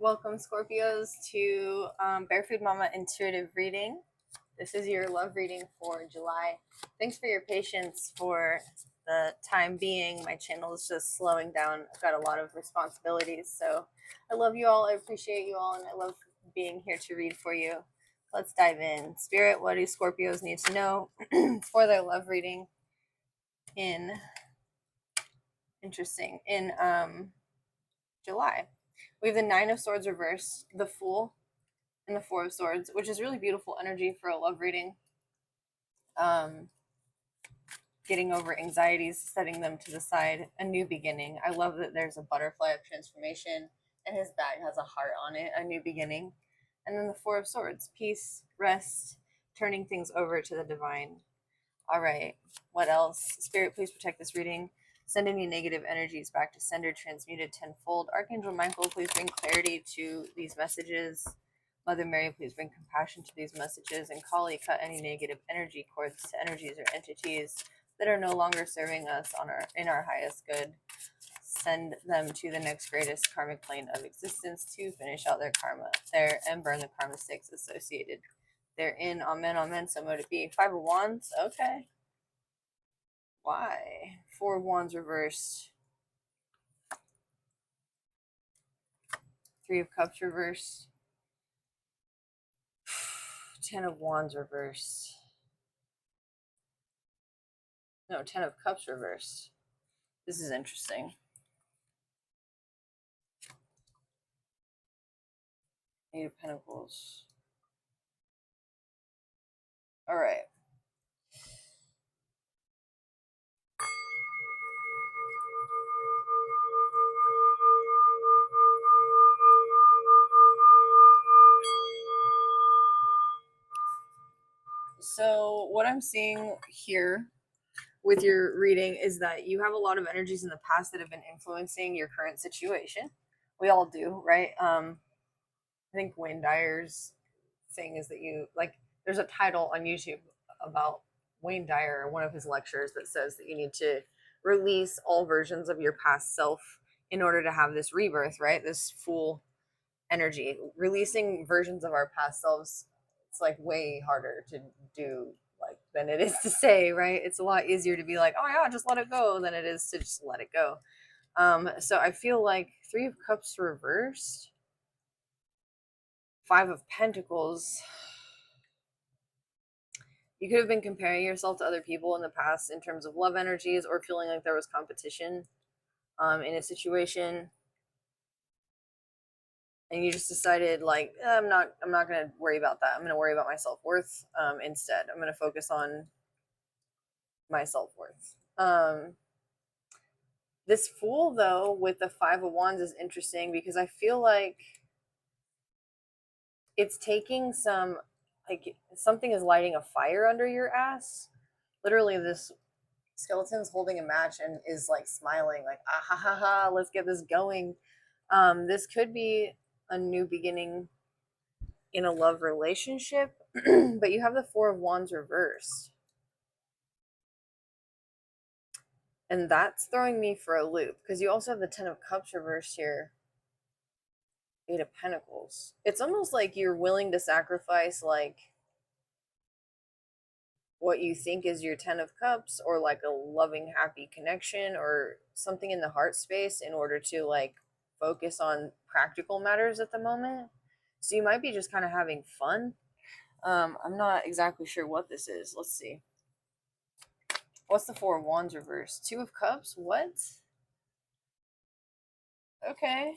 Welcome, Scorpios, to Barefoot Mama Intuitive Reading. This is your love reading for July. Thanks for your patience for the time being. My channel is just slowing down. I've got a lot of responsibilities, so I love you all. I appreciate you all, and I love being here to read for you. Let's dive in. Spirit, what do Scorpios need to know for their love reading in July? We have the Nine of Swords reversed, the Fool, and the Four of Swords, which is really beautiful energy for a love reading. Getting over anxieties, setting them to the side, a new beginning. I love that there's a butterfly of transformation and his bag has a heart on it, a new beginning. And then the Four of Swords, peace, rest, turning things over to the divine. All right, what else? Spirit, please protect this reading. Send any negative energies back to sender, transmuted tenfold. Archangel Michael, please bring clarity to these messages. Mother Mary, please bring compassion to these messages. And Kali, cut any negative energy cords to energies or entities that are no longer serving us in our highest good. Send them to the next greatest karmic plane of existence to finish out their karma there and burn the karma sticks associated therein. Amen, amen. So mote it be. Five of Wands. Okay. Why? Four of Wands reversed. Three of Cups reversed. Ten of Wands reversed. No, Ten of Cups reversed. This is interesting. Eight of Pentacles. All right. So what I'm seeing here with your reading is that you have a lot of energies in the past that have been influencing your current situation. We all do, right? I think Wayne Dyer's thing is that there's a title on YouTube about Wayne Dyer, one of his lectures, that says that you need to release all versions of your past self in order to have this rebirth, right? This full energy. Releasing versions of our past selves, it's like way harder to do than it is to say, right? It's a lot easier to be like, oh yeah, just let it go, than it is to just let it go. So I feel like Three of Cups reversed, Five of Pentacles. You could have been comparing yourself to other people in the past in terms of love energies, or feeling like there was competition in a situation, and you just decided like, I'm not going to worry about that. I'm going to worry about my self-worth instead. I'm going to focus on my self-worth. This Fool, though, with the Five of Wands is interesting because I feel like it's taking something is lighting a fire under your ass. Literally, this skeleton's holding a match and is like smiling, like, ah ha ha ha, let's get this going. This could be a new beginning in a love relationship, but you have the Four of Wands reversed. And that's throwing me for a loop because you also have the Ten of Cups reversed here. Eight of Pentacles. It's almost like you're willing to sacrifice like what you think is your Ten of Cups, or like a loving, happy connection, or something in the heart space, in order to like focus on practical matters at the moment. So you might be just kind of having fun. I'm not exactly sure what this is. Let's see. What's the Four of Wands reversed? Two of Cups? What? Okay.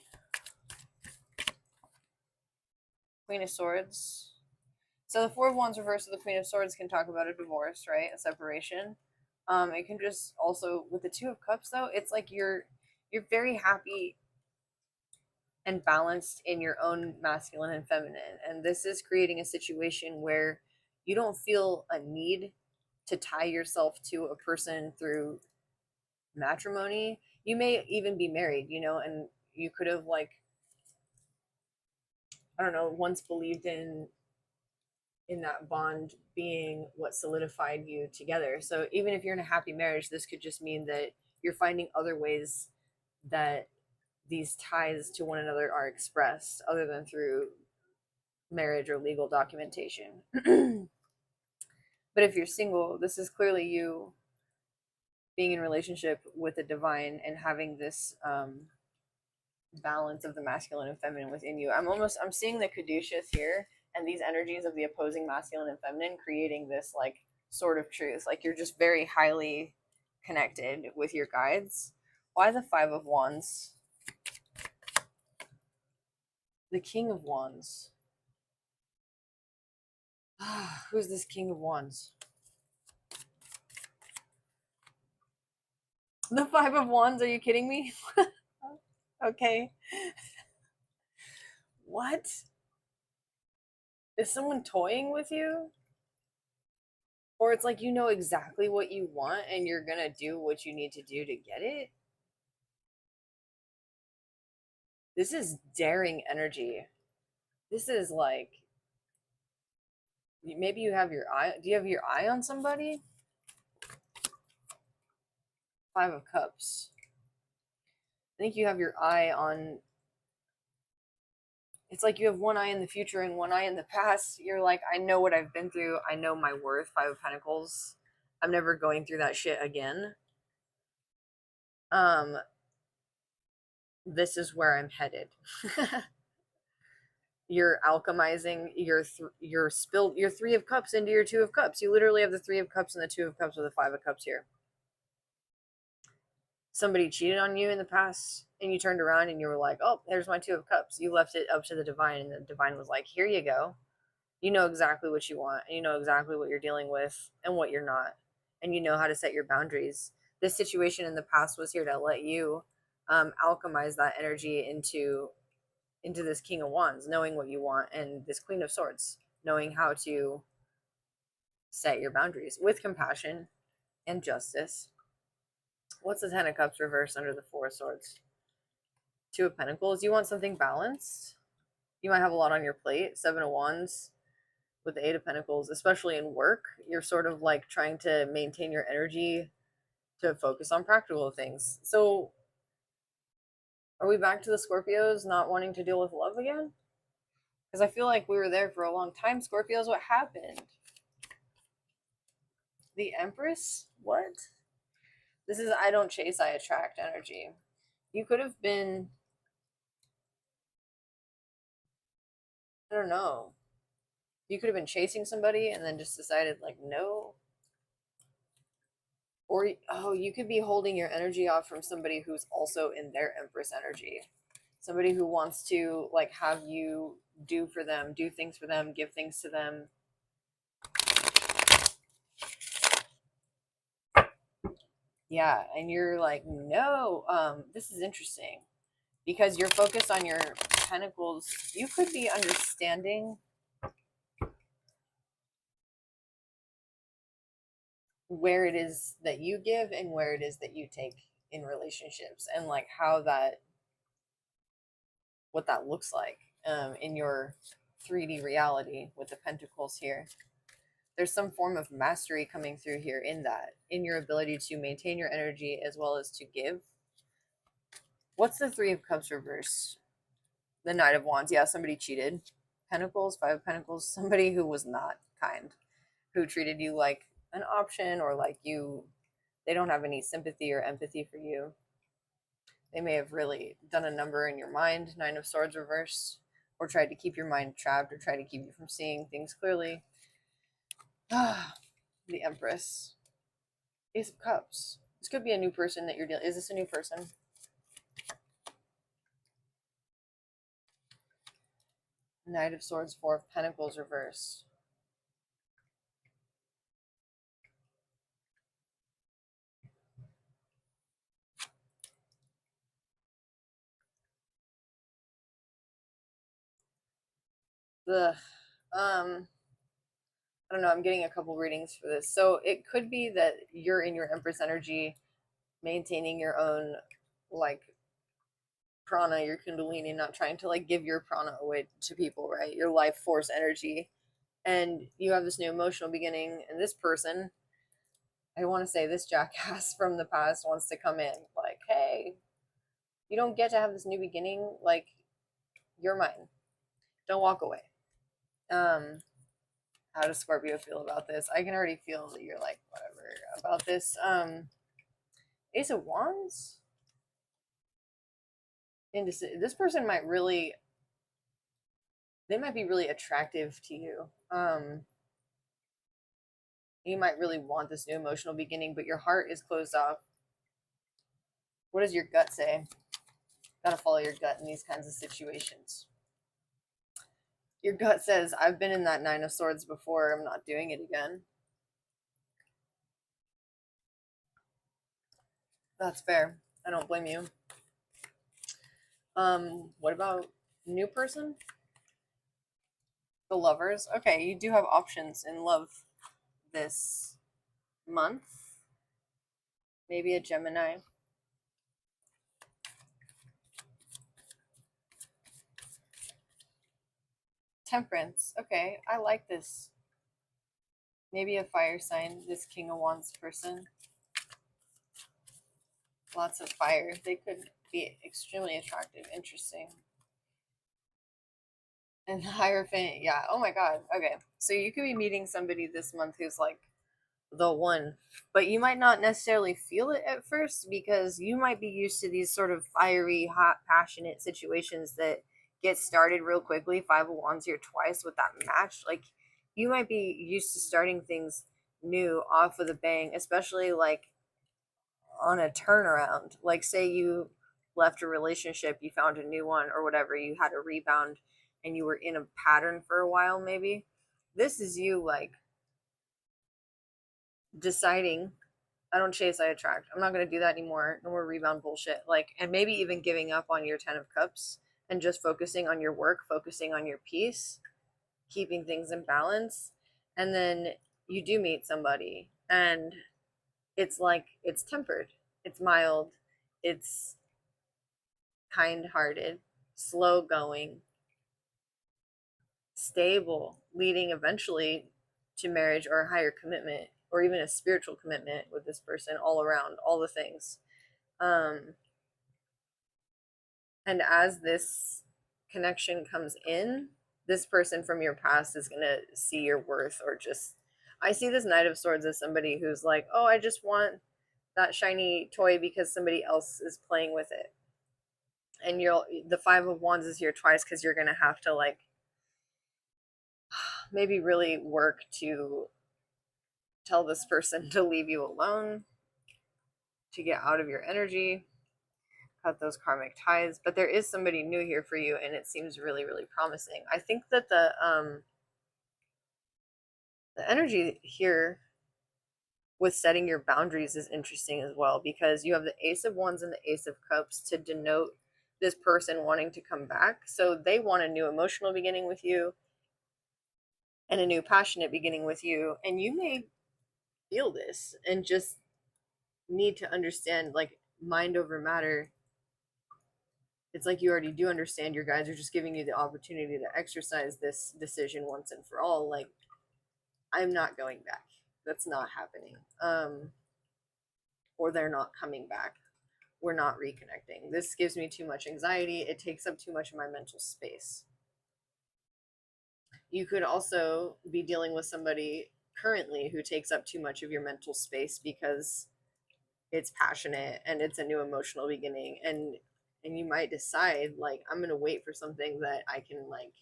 Queen of Swords. So the Four of Wands reversed with the Queen of Swords can talk about a divorce, right? A separation. It can just also, with the Two of Cups though, it's like you're very happy and balanced in your own masculine and feminine. And this is creating a situation where you don't feel a need to tie yourself to a person through matrimony. You may even be married, and you could have like, I don't know, once believed in that bond being what solidified you together. So even if you're in a happy marriage, this could just mean that you're finding other ways that these ties to one another are expressed other than through marriage or legal documentation. But if you're single, this is clearly you being in relationship with the divine and having this balance of the masculine and feminine within you. I'm seeing the caduceus here and these energies of the opposing masculine and feminine creating this like sort of truth. Like you're just very highly connected with your guides. Why the 5 of Wands? The King of Wands. Who's this King of Wands? The 5 of Wands, are you kidding me? Okay. What? Is someone toying with you? Or it's like you know exactly what you want and you're gonna do what you need to do to get it? This is daring energy. This is like maybe you have your eye. Do you have your eye on somebody? 5 of Cups. I think you have your eye on. It's like you have one eye in the future and one eye in the past. You're like, I know what I've been through. I know my worth. 5 of Pentacles. I'm never going through that shit again. This is where I'm headed. You're alchemizing your 3 of Cups into your 2 of Cups. You literally have the 3 of Cups and the 2 of Cups with the 5 of Cups here. Somebody cheated on you in the past and you turned around and you were like, oh, there's my 2 of Cups. You left it up to the divine and the divine was like, here you go. You know exactly what you want and you know exactly what you're dealing with and what you're not. And you know how to set your boundaries. This situation in the past was here to let you alchemize that energy into this King of Wands, knowing what you want, and this Queen of Swords, knowing how to set your boundaries with compassion and justice. What's the 10 of Cups reversed under the 4 of Swords? 2 of Pentacles. You want something balanced. You might have a lot on your plate. 7 of Wands with the 8 of Pentacles, especially in work. You're sort of like trying to maintain your energy to focus on practical things. So are we back to the Scorpios not wanting to deal with love again? Because I feel like we were there for a long time. Scorpios, what happened? The Empress? What? This is I don't chase, I attract energy. You could have been, I don't know. You could have been chasing somebody and then just decided like no. Or you could be holding your energy off from somebody who's also in their Empress energy. Somebody who wants to like have you do for them, do things for them, give things to them. Yeah, and you're like, no, this is interesting because you're focused on your pentacles. You could be understanding where it is that you give and where it is that you take in relationships, and like how that, what that looks like in your 3D reality with the pentacles here. There's some form of mastery coming through here in that, in your ability to maintain your energy as well as to give. What's the 3 of Cups reverse? The Knight of Wands. Yeah, somebody cheated. Pentacles, 5 of Pentacles. Somebody who was not kind, who treated you like an option or like you, they don't have any sympathy or empathy for you. They may have really done a number in your mind, 9 of Swords reversed, or tried to keep your mind trapped or try to keep you from seeing things clearly. The Empress. Ace of Cups. This could be a new person that you're dealing. Is this a new person? Knight of Swords, 4 of Pentacles reversed. The I don't know, I'm getting a couple readings for this. So it could be that you're in your Empress energy, maintaining your own like prana, your kundalini, not trying to like give your prana away to people, right? Your life force energy. And you have this new emotional beginning, and this person, I want to say this jackass from the past wants to come in like, hey, You don't get to have this new beginning. Like, you're mine. Don't walk away. How does Scorpio feel about this? I can already feel that you're like, whatever about this. Ace of Wands. This person might really, they might be really attractive to you. You might really want this new emotional beginning, but your heart is closed off. What does your gut say? Gotta follow your gut in these kinds of situations. Your gut says, I've been in that Nine of Swords before. I'm not doing it again. That's fair. I don't blame you. What about new person? The Lovers. Okay, you do have options in love this month. Maybe a Gemini. Temperance. Okay, I like this. Maybe a fire sign, this King of Wands person. Lots of fire. They could be extremely attractive, interesting. And the Hierophant, yeah. Oh my god. Okay. So you could be meeting somebody this month who's like the one, but you might not necessarily feel it at first because you might be used to these sort of fiery, hot, passionate situations that get started real quickly. Five of Wands here twice with that match. Like, you might be used to starting things new off with a bang, especially like on a turnaround. Like, say you left a relationship, you found a new one or whatever, you had a rebound and you were in a pattern for a while, maybe. This is you like deciding, I don't chase, I attract. I'm not going to do that anymore. No more rebound bullshit. Like, and maybe even giving up on your 10 of Cups and just focusing on your work, focusing on your peace, keeping things in balance. And then you do meet somebody and it's like, it's tempered, it's mild, it's kind hearted, slow going, stable, leading eventually to marriage or a higher commitment or even a spiritual commitment with this person, all around, all the things. And as this connection comes in, this person from your past is going to see your worth, or just, I see this Knight of Swords as somebody who's like, oh, I just want that shiny toy because somebody else is playing with it. And the Five of Wands is here twice because you're going to have to like maybe really work to tell this person to leave you alone, to get out of your energy, cut those karmic ties. But there is somebody new here for you, and it seems really, really promising. I think that the energy here with setting your boundaries is interesting as well, because you have the Ace of Wands and the Ace of Cups to denote this person wanting to come back. So they want a new emotional beginning with you and a new passionate beginning with you. And you may feel this and just need to understand, like, mind over matter. It's like you already do understand, your guides are just giving you the opportunity to exercise this decision once and for all. Like, I'm not going back. That's not happening. Or they're not coming back. We're not reconnecting. This gives me too much anxiety. It takes up too much of my mental space. You could also be dealing with somebody currently who takes up too much of your mental space because it's passionate and it's a new emotional beginning, and you might decide, like, I'm going to wait for something that I can, like,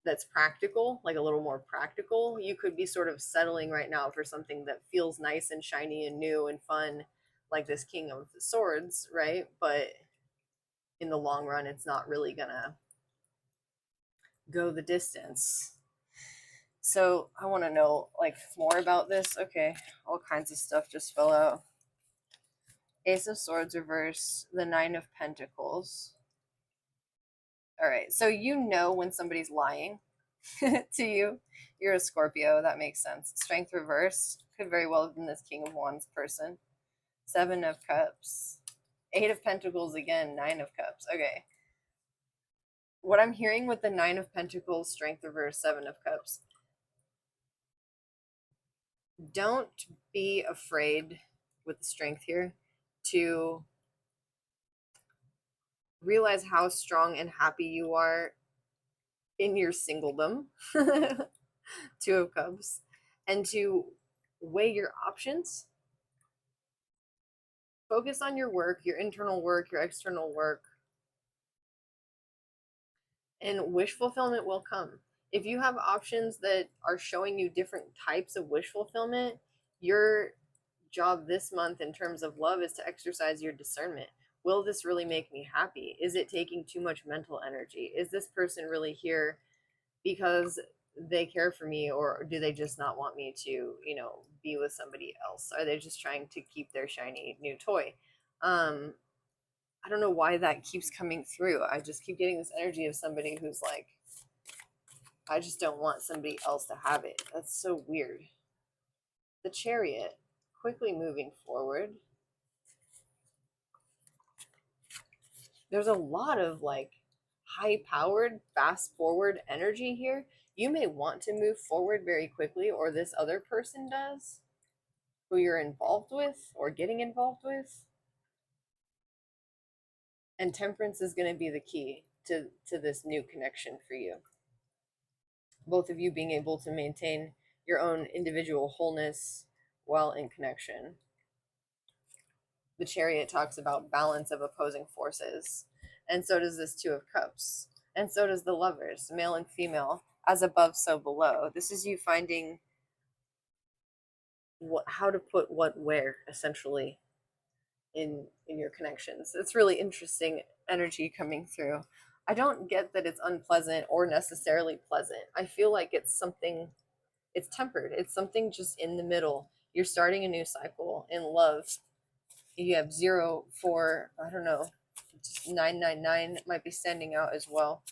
that's practical, like a little more practical. You could be sort of settling right now for something that feels nice and shiny and new and fun, like this King of Swords, right? But in the long run, it's not really gonna go the distance. So I want to know, like, more about this. Okay, all kinds of stuff just fell out. Ace of Swords reverse, the Nine of Pentacles. All right, so you know when somebody's lying to you. You're a Scorpio, that makes sense. Strength reverse, could very well have been this King of Wands person. Seven of Cups. Eight of Pentacles again, Nine of Cups. Okay. What I'm hearing with the Nine of Pentacles, Strength reverse, Seven of Cups. Don't be afraid with the Strength here to Realize how strong and happy you are in your singledom. Two of Cups. And to weigh your options. Focus on your work, your internal work, your external work, and wish fulfillment will come. If you have options that are showing you different types of wish fulfillment, your job this month in terms of love is to exercise your discernment. Will this really make me happy? Is it taking too much mental energy? Is this person really here because they care for me, or do they just not want me to, be with somebody else? Are they just trying to keep their shiny new toy? I don't know why that keeps coming through. I just keep getting this energy of somebody who's like, I just don't want somebody else to have it. That's so weird. The Chariot, quickly moving forward. There's a lot of like high powered, fast forward energy here. You may want to move forward very quickly, or this other person does, who you're involved with or getting involved with. And temperance is going to be the key to this new connection for you. Both of you being able to maintain your own individual wholeness while in connection. The Chariot talks about balance of opposing forces, and so does this Two of Cups, and so does the Lovers, male and female, as above, so below. This is you finding how to put what where, essentially, in your connections. It's really interesting energy coming through. I don't get that it's unpleasant or necessarily pleasant. I feel like it's tempered. It's something just in the middle. You're starting a new cycle in love. You have 0, 4, I don't know, 999 might be standing out as well.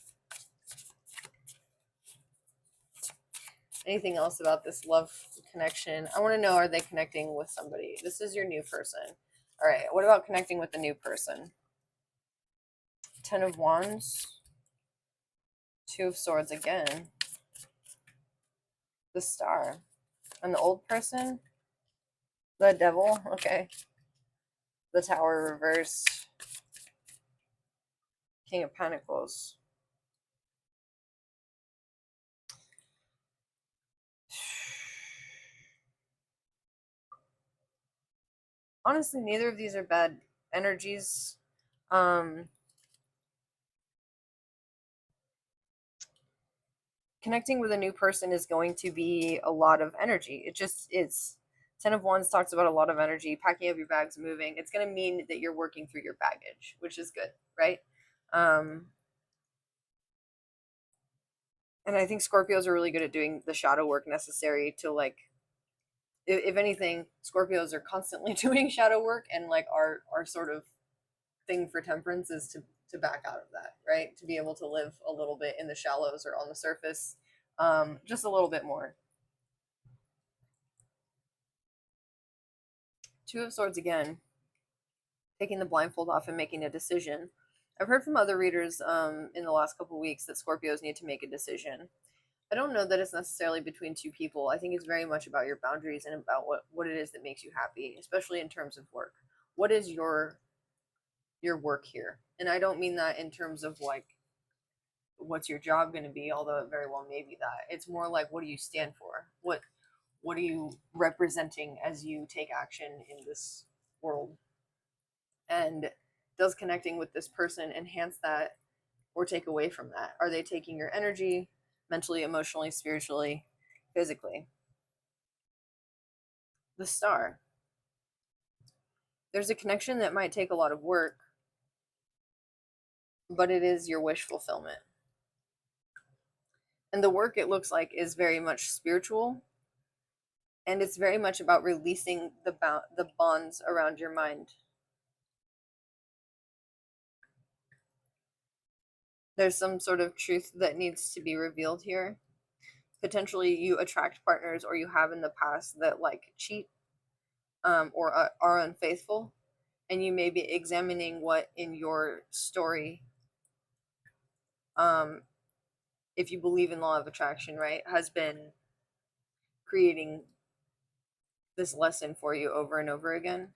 Anything else about this love connection? I want to know, are they connecting with somebody? This is your new person. All right, what about connecting with the new person? 10 of Wands, 2 of Swords again, the Star, and the old person, the Devil, okay, the Tower reversed, King of Pentacles. Honestly, neither of these are bad energies. Connecting with a new person is going to be a lot of energy. It just is. 10 of Wands talks about a lot of energy, packing up your bags, moving. It's going to mean that you're working through your baggage, which is good, right? And I think Scorpios are really good at doing the shadow work necessary to, like, if anything, Scorpios are constantly doing shadow work, and like our sort of thing for temperance is to back out of that, right? To be able to live a little bit in the shallows or on the surface, just a little bit more. 2 of Swords again, taking the blindfold off and making a decision. I've heard from other readers in the last couple of weeks that Scorpios need to make a decision. I don't know that it's necessarily between two people. I think it's very much about your boundaries and about what it is that makes you happy, especially in terms of work. What is your work here? And I don't mean that in terms of like what's your job going to be, although it very well may be that. It's more like, what do you stand for? What are you representing as you take action in this world? And does connecting with this person enhance that or take away from that? Are they taking your energy mentally, emotionally, spiritually, physically? The Star. There's a connection that might take a lot of work, but it is your wish fulfillment. And the work, it looks like, is very much spiritual, and it's very much about releasing the bonds around your mind. There's some sort of truth that needs to be revealed here. Potentially you attract partners, or you have in the past, that like cheat, or are unfaithful, and you may be examining what in your story, if you believe in law of attraction, right, has been creating this lesson for you over and over again.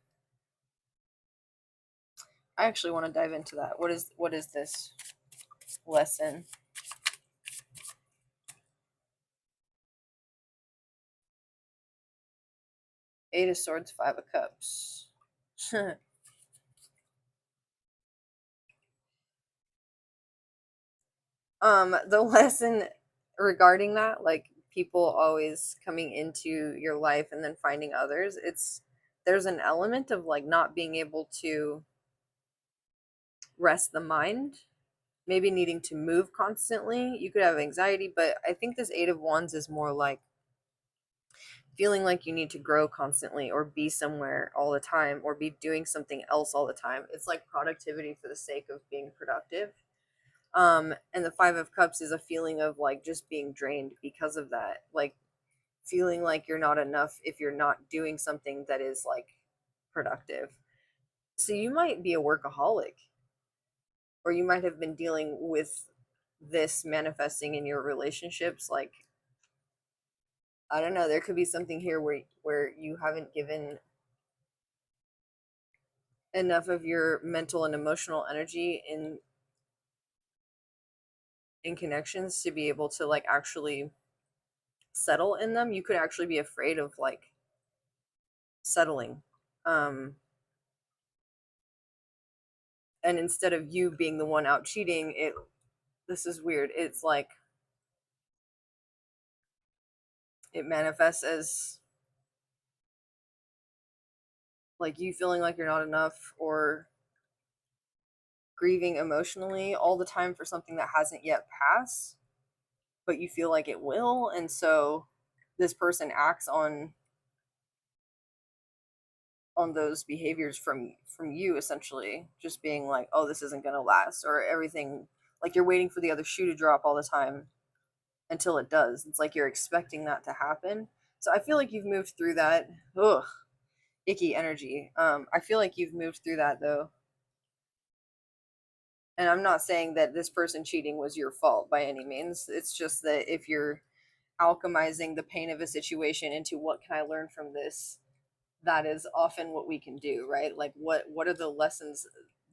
I actually want to dive into that. What is this lesson? Eight of Swords, Five of Cups. The lesson regarding that, like people always coming into your life and then finding others, it's there's an element of like not being able to rest the mind, maybe needing to move constantly. You could have anxiety, but I think this Eight of Wands is more like feeling like you need to grow constantly or be somewhere all the time or be doing something else all the time. It's like productivity for the sake of being productive. And the Five of Cups is a feeling of like just being drained because of that. Like feeling like you're not enough if you're not doing something that is like productive. So you might be a workaholic, or you might have been dealing with this manifesting in your relationships. Like, I don't know, there could be something here where you haven't given enough of your mental and emotional energy in connections to be able to like actually settle in them. You could actually be afraid of like settling. Um and instead of you being the one out cheating, it this is weird. It's like it manifests as like you feeling like you're not enough or grieving emotionally all the time for something that hasn't yet passed, but you feel like it will. And so this person acts on those behaviors from you, essentially just being like, oh, this isn't going to last, or everything, like you're waiting for the other shoe to drop all the time until it does. It's like you're expecting that to happen. So I feel like you've moved through that. Ugh, icky energy. I feel like you've moved through that though. And I'm not saying that this person cheating was your fault by any means. It's just that if you're alchemizing the pain of a situation into what can I learn from this, that is often what we can do, right? Like what are the lessons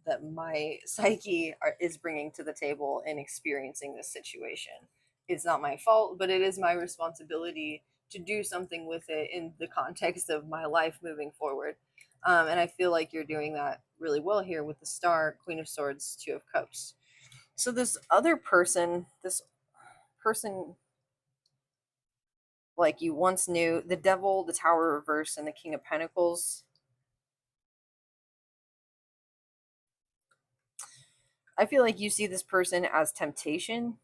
that my psyche is bringing to the table in experiencing this situation? It's not my fault, but it is my responsibility to do something with it in the context of my life moving forward. And I feel like you're doing that really well here with the Star, Queen of Swords, Two of Cups. So this person like you once knew, the Devil, the Tower reverse, and the King of Pentacles. I feel like you see this person as temptation.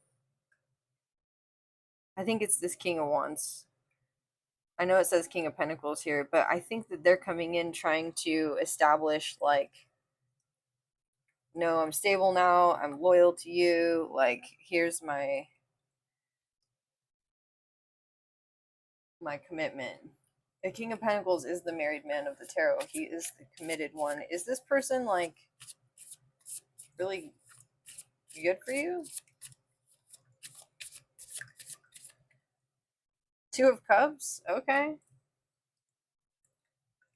I think it's this King of Wands. I know it says King of Pentacles here, but I think that they're coming in trying to establish, like, no, I'm stable now. I'm loyal to you. Like, here's my commitment. The King of Pentacles is the married man of the tarot. He is the committed one. Is this person like really good for you? Two of Cups? Okay.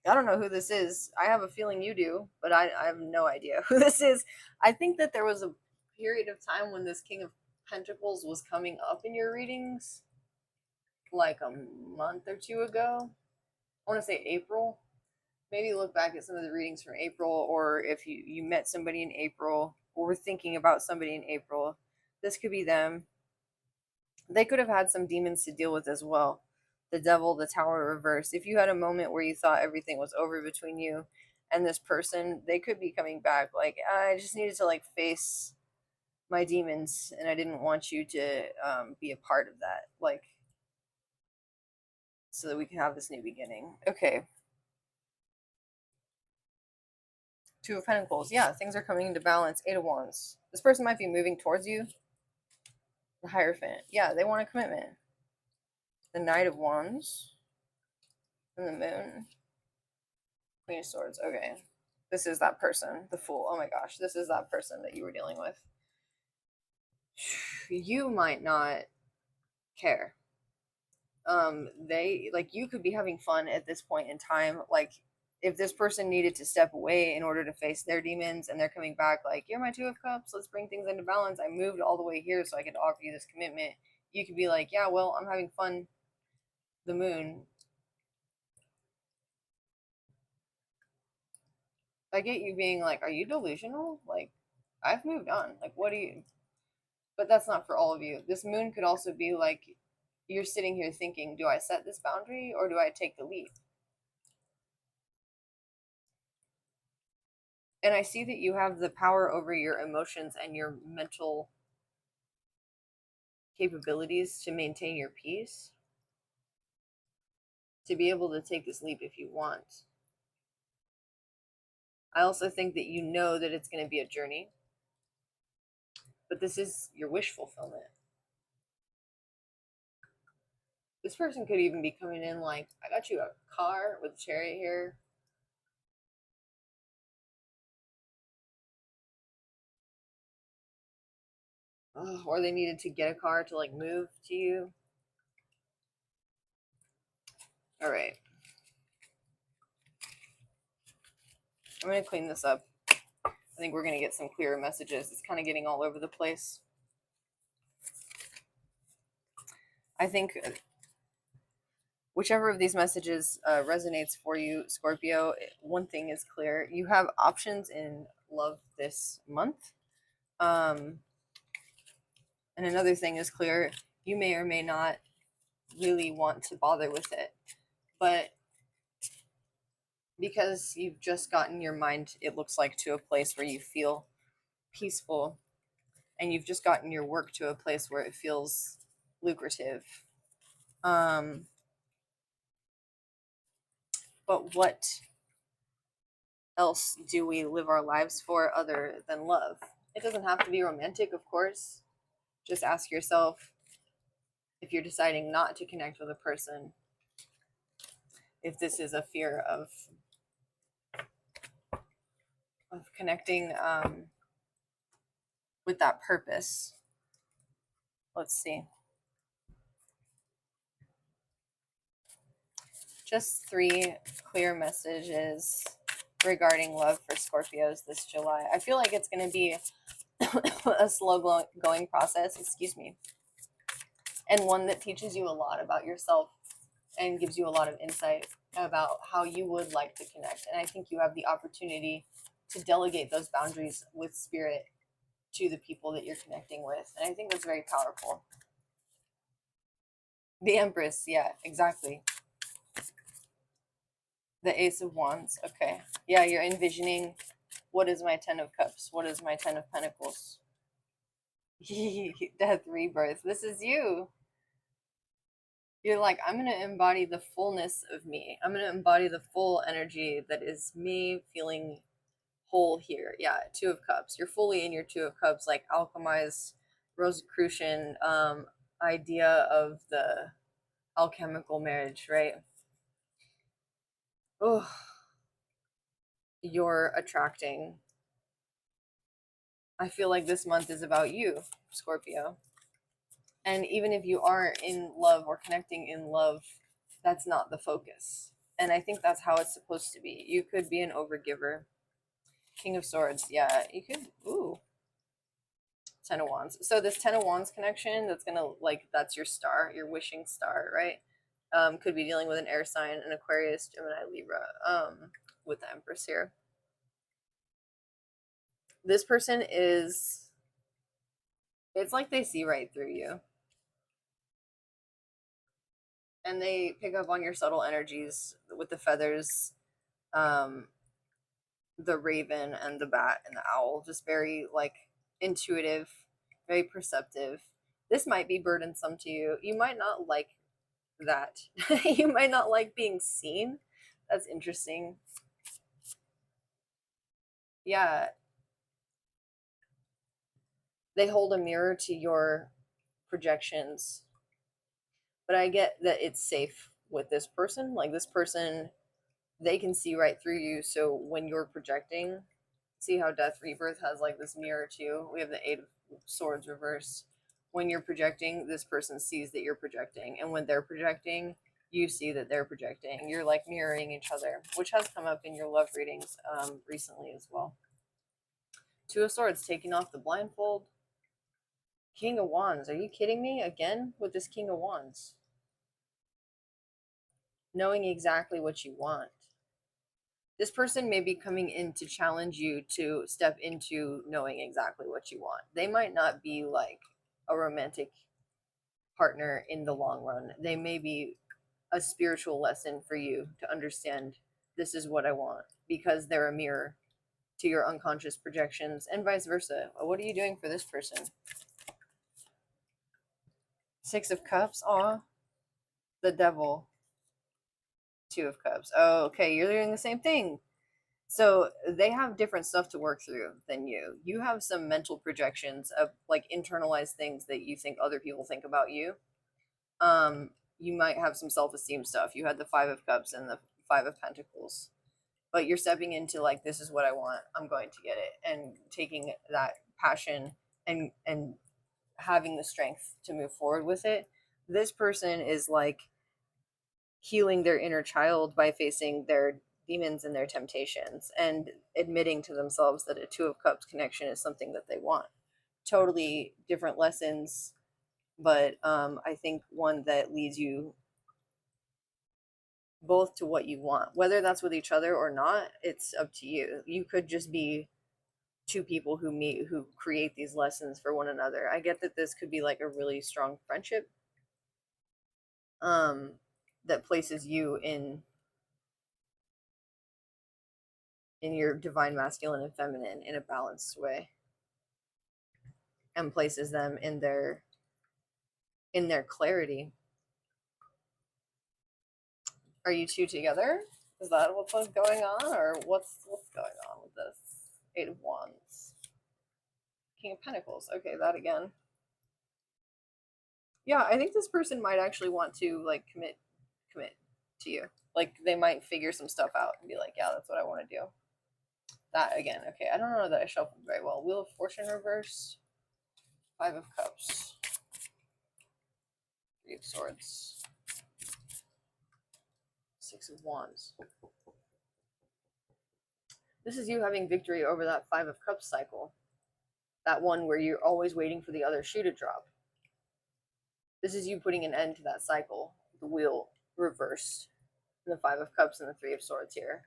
I don't know who this is. I have a feeling you do, but I have no idea who this is. I think that there was a period of time when this King of Pentacles was coming up in your readings, like a month or two ago. I want to say April. Maybe look back at some of the readings from April, or if you met somebody in April, or were thinking about somebody in April. This could be them. They could have had some demons to deal with as well. The Devil, the Tower reverse. If you had a moment where you thought everything was over between you and this person, they could be coming back like, I just needed to like face my demons and I didn't want you to be a part of that, like, so that we can have this new beginning. Okay. Two of Pentacles. Yeah, things are coming into balance. Eight of Wands. This person might be moving towards you. The Hierophant. Yeah, they want a commitment. The Knight of Wands. And the Moon. Queen of Swords. Okay. This is that person. The Fool. Oh my gosh. This is that person that you were dealing with. You might not care. They, like, you could be having fun at this point in time. Like, if this person needed to step away in order to face their demons and they're coming back like, you're my 2 of Cups, let's bring things into balance, I moved all the way here so I could offer you this commitment, you could be like, yeah, well, I'm having fun, the moon. I get you being like, are you delusional? Like, I've moved on. Like, what do you? But that's not for all of you. This moon could also be like, you're sitting here thinking, do I set this boundary or do I take the leap? And I see that you have the power over your emotions and your mental capabilities to maintain your peace, to be able to take this leap if you want. I also think that you know that it's going to be a journey, but this is your wish fulfillment. This person could even be coming in like, I got you a car with a chariot here. Oh, or they needed to get a car to like move to you. All right. I'm going to clean this up. I think we're going to get some clearer messages. It's kind of getting all over the place. I think whichever of these messages resonates for you, Scorpio, one thing is clear. You have options in love this month. And another thing is clear. You may or may not really want to bother with it. But because you've just gotten your mind, it looks like, to a place where you feel peaceful, and you've just gotten your work to a place where it feels lucrative. But what else do we live our lives for other than love? It doesn't have to be romantic, of course. Just ask yourself, if you're deciding not to connect with a person, if this is a fear of connecting with that purpose. Let's see. Just 3 clear messages regarding love for Scorpios this July. I feel like it's going to be a slow going process, excuse me, and one that teaches you a lot about yourself and gives you a lot of insight about how you would like to connect. And I think you have the opportunity to delegate those boundaries with spirit to the people that you're connecting with. And I think that's very powerful. The Empress, yeah, exactly. The Ace of Wands, okay. Yeah, you're envisioning, what is my 10 of Cups? What is my 10 of Pentacles? Death, rebirth. This is you. You're like, I'm going to embody the fullness of me. I'm going to embody the full energy that is me feeling whole here. Yeah, 2 of Cups. You're fully in your 2 of Cups, like alchemized Rosicrucian idea of the alchemical marriage, right? Oh, you're attracting. I feel like this month is about you, Scorpio. And even if you aren't in love or connecting in love, that's not the focus. And I think that's how it's supposed to be. You could be an overgiver. King of Swords, yeah, you could. Ooh, 10 of Wands. So this 10 of Wands connection, that's gonna, like, that's your star, your wishing star, right? Could be dealing with an air sign, an Aquarius, Gemini, Libra, with the Empress here. This person is, it's like they see right through you. And they pick up on your subtle energies with the feathers, the raven and the bat and the owl. Just very, like, intuitive, very perceptive. This might be burdensome to you. You might not like that. You might not like being seen. That's interesting. Yeah. They hold a mirror to your projections. But I get that it's safe with this person. Like, this person, they can see right through you. So when you're projecting, see how Death Rebirth has like this mirror too. We have the 8 of Swords reversed. When you're projecting, this person sees that you're projecting. And when they're projecting, you see that they're projecting. You're like mirroring each other, which has come up in your love readings recently as well. Two of Swords, taking off the blindfold. King of Wands, are you kidding me? Again with this King of Wands. Knowing exactly what you want. This person may be coming in to challenge you to step into knowing exactly what you want. They might not be like a romantic partner in the long run. They may be a spiritual lesson for you to understand this is what I want, because they're a mirror to your unconscious projections, and vice versa. What are you doing for this person? Six of Cups. Aw. The Devil. Two of Cups. Oh, okay. You're doing the same thing. So they have different stuff to work through than you. You have some mental projections of like internalized things that you think other people think about you. You might have some self-esteem stuff. You had the Five of Cups and the Five of Pentacles, but you're stepping into like, this is what I want, I'm going to get it, and taking that passion and having the strength to move forward with it. This person is like healing their inner child by facing their demons and their temptations and admitting to themselves that a Two of Cups connection is something that they want. Totally different lessons, but I think one that leads you both to what you want. Whether that's with each other or not, it's up to you. You could just be two people who meet, who create these lessons for one another. I get that this could be like a really strong friendship that places you in your divine masculine and feminine in a balanced way, and places them in their clarity. Are you two together? Is that what's going on, or what's going on with this? Eight of Wands. King of Pentacles. Okay, that again. Yeah, I think this person might actually want to like commit to you. Like they might figure some stuff out and be like, yeah, that's what I want to do. That again. Okay, I don't know that I shuffled very well. Wheel of Fortune reversed. Five of Cups. Three of Swords. Six of Wands. This is you having victory over that Five of Cups cycle. That one where you're always waiting for the other shoe to drop. This is you putting an end to that cycle. The wheel reversed. And the Five of Cups and the Three of Swords here.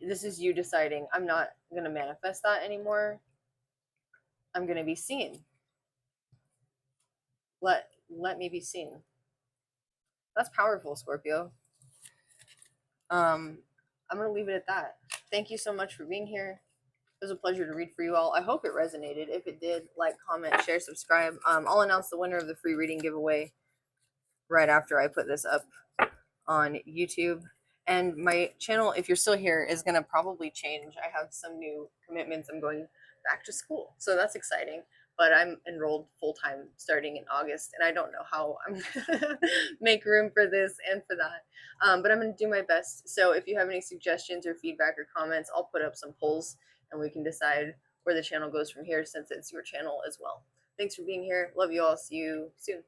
This is you deciding, I'm not going to manifest that anymore. I'm going to be seen. Let me be seen. That's powerful, Scorpio. I'm going to leave it at that. Thank you so much for being here. It was a pleasure to read for you all. I hope it resonated. If it did, like, comment, share, subscribe. I'll announce the winner of the free reading giveaway right after I put this up on YouTube. And my channel, if you're still here, is going to probably change. I have some new commitments. I'm going back to school, so that's exciting. But I'm enrolled full-time starting in August, and I don't know how I'm going to make room for this and for that. But I'm going to do my best. So if you have any suggestions or feedback or comments, I'll put up some polls, and we can decide where the channel goes from here, since it's your channel as well. Thanks for being here. Love you all. See you soon.